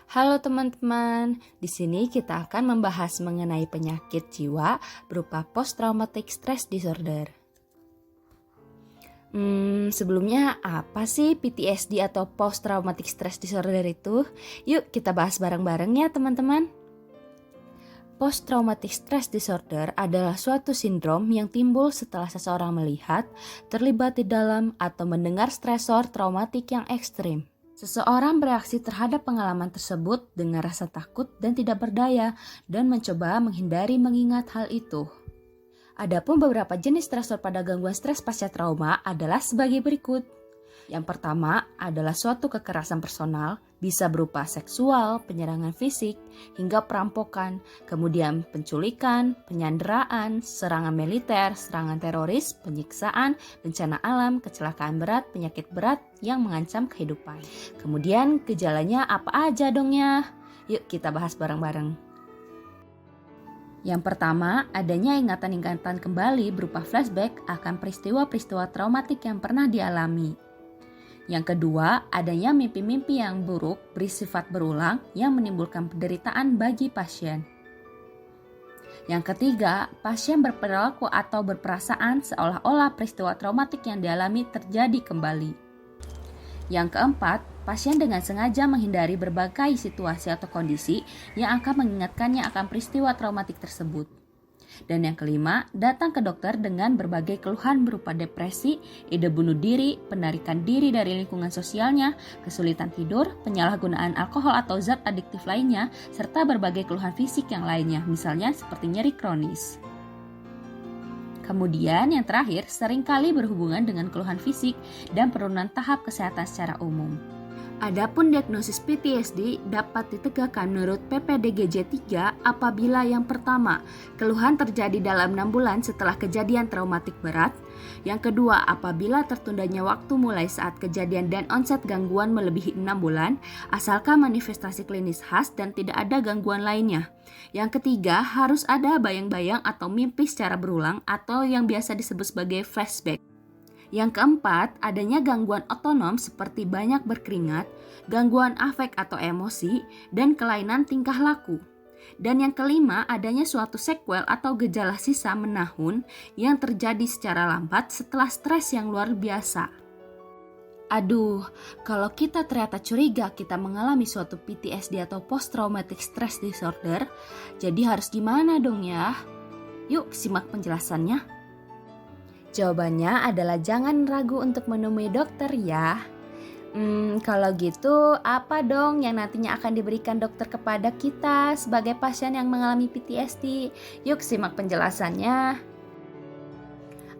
Halo teman-teman, di sini kita akan membahas mengenai penyakit jiwa berupa post-traumatic stress disorder. Sebelumnya apa sih PTSD atau post-traumatic stress disorder itu? Yuk kita bahas bareng-bareng ya teman-teman. Post-traumatic stress disorder adalah suatu sindrom yang timbul setelah seseorang melihat, terlibat di dalam, atau mendengar stresor traumatik yang ekstrim. Seseorang bereaksi terhadap pengalaman tersebut dengan rasa takut dan tidak berdaya dan mencoba menghindari mengingat hal itu. Adapun beberapa jenis stresor pada gangguan stres pasca trauma adalah sebagai berikut. Yang pertama adalah suatu kekerasan personal, bisa berupa seksual, penyerangan fisik, hingga perampokan, kemudian penculikan, penyanderaan, serangan militer, serangan teroris, penyiksaan, bencana alam, kecelakaan berat, penyakit berat yang mengancam kehidupan. Kemudian gejalanya apa aja dong ya? Yuk kita bahas bareng-bareng. Yang pertama, adanya ingatan-ingatan kembali berupa flashback akan peristiwa-peristiwa traumatik yang pernah dialami. Yang kedua, adanya mimpi-mimpi yang buruk bersifat berulang yang menimbulkan penderitaan bagi pasien. Yang ketiga, pasien berperilaku atau berperasaan seolah-olah peristiwa traumatik yang dialami terjadi kembali. Yang keempat, pasien dengan sengaja menghindari berbagai situasi atau kondisi yang akan mengingatkannya akan peristiwa traumatik tersebut. Dan yang kelima, datang ke dokter dengan berbagai keluhan berupa depresi, ide bunuh diri, penarikan diri dari lingkungan sosialnya, kesulitan tidur, penyalahgunaan alkohol atau zat adiktif lainnya, serta berbagai keluhan fisik yang lainnya, misalnya seperti nyeri kronis. Kemudian yang terakhir, seringkali berhubungan dengan keluhan fisik dan penurunan tahap kesehatan secara umum. Adapun diagnosis PTSD dapat ditegakkan menurut PPDGJ 3 apabila yang pertama, keluhan terjadi dalam 6 bulan setelah kejadian traumatik berat. Yang kedua, apabila tertundanya waktu mulai saat kejadian dan onset gangguan melebihi 6 bulan, asalkan manifestasi klinis khas dan tidak ada gangguan lainnya. Yang ketiga, harus ada bayang-bayang atau mimpi secara berulang atau yang biasa disebut sebagai flashback. Yang keempat, adanya gangguan otonom seperti banyak berkeringat, gangguan afek atau emosi, dan kelainan tingkah laku. Dan yang kelima, adanya suatu sequel atau gejala sisa menahun yang terjadi secara lambat setelah stres yang luar biasa. Aduh, kalau kita ternyata curiga kita mengalami suatu PTSD atau post-traumatic stress disorder, jadi harus gimana dong ya? Yuk simak penjelasannya. Jawabannya adalah jangan ragu untuk menemui dokter ya. Kalau gitu apa dong yang nantinya akan diberikan dokter kepada kita sebagai pasien yang mengalami PTSD? Yuk simak penjelasannya.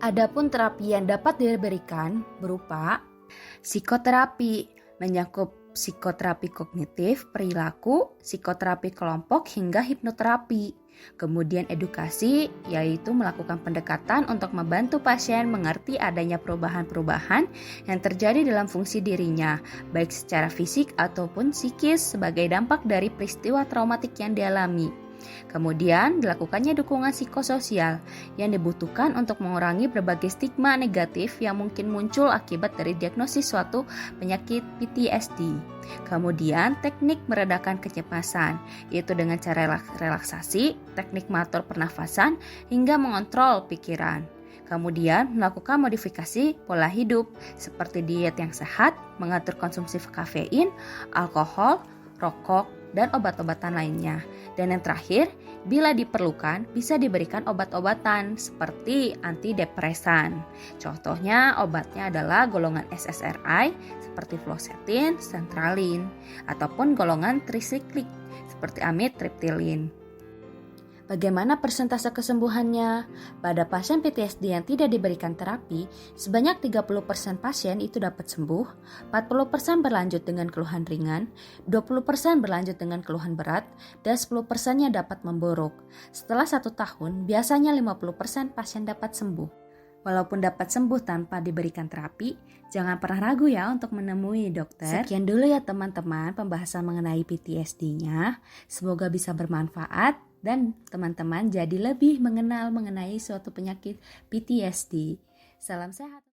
Adapun terapi yang dapat diberikan berupa psikoterapi, mencakup psikoterapi kognitif, perilaku, psikoterapi kelompok hingga hipnoterapi. Kemudian edukasi, yaitu melakukan pendekatan untuk membantu pasien mengerti adanya perubahan-perubahan yang terjadi dalam fungsi dirinya, baik secara fisik ataupun psikis sebagai dampak dari peristiwa traumatik yang dialami. Kemudian dilakukannya dukungan psikososial yang dibutuhkan untuk mengurangi berbagai stigma negatif yang mungkin muncul akibat dari diagnosis suatu penyakit PTSD. Kemudian teknik meredakan kecemasan, yaitu dengan cara relaksasi, teknik mengatur pernafasan, hingga mengontrol pikiran. Kemudian melakukan modifikasi pola hidup seperti diet yang sehat, mengatur konsumsi kafein, alkohol, rokok, dan obat-obatan lainnya. Dan yang terakhir, bila diperlukan bisa diberikan obat-obatan seperti antidepresan. Contohnya obatnya adalah golongan SSRI seperti fluoxetine, sertralin, ataupun golongan trisiklik seperti amitriptilin. Bagaimana persentase kesembuhannya? Pada pasien PTSD yang tidak diberikan terapi, sebanyak 30% pasien itu dapat sembuh, 40% berlanjut dengan keluhan ringan, 20% berlanjut dengan keluhan berat, dan 10%-nya dapat memburuk. Setelah 1 tahun, biasanya 50% pasien dapat sembuh. Walaupun dapat sembuh tanpa diberikan terapi, jangan pernah ragu ya untuk menemui dokter. Sekian dulu ya teman-teman pembahasan mengenai PTSD-nya. Semoga bisa bermanfaat dan teman-teman jadi lebih mengenal mengenai suatu penyakit PTSD. Salam sehat.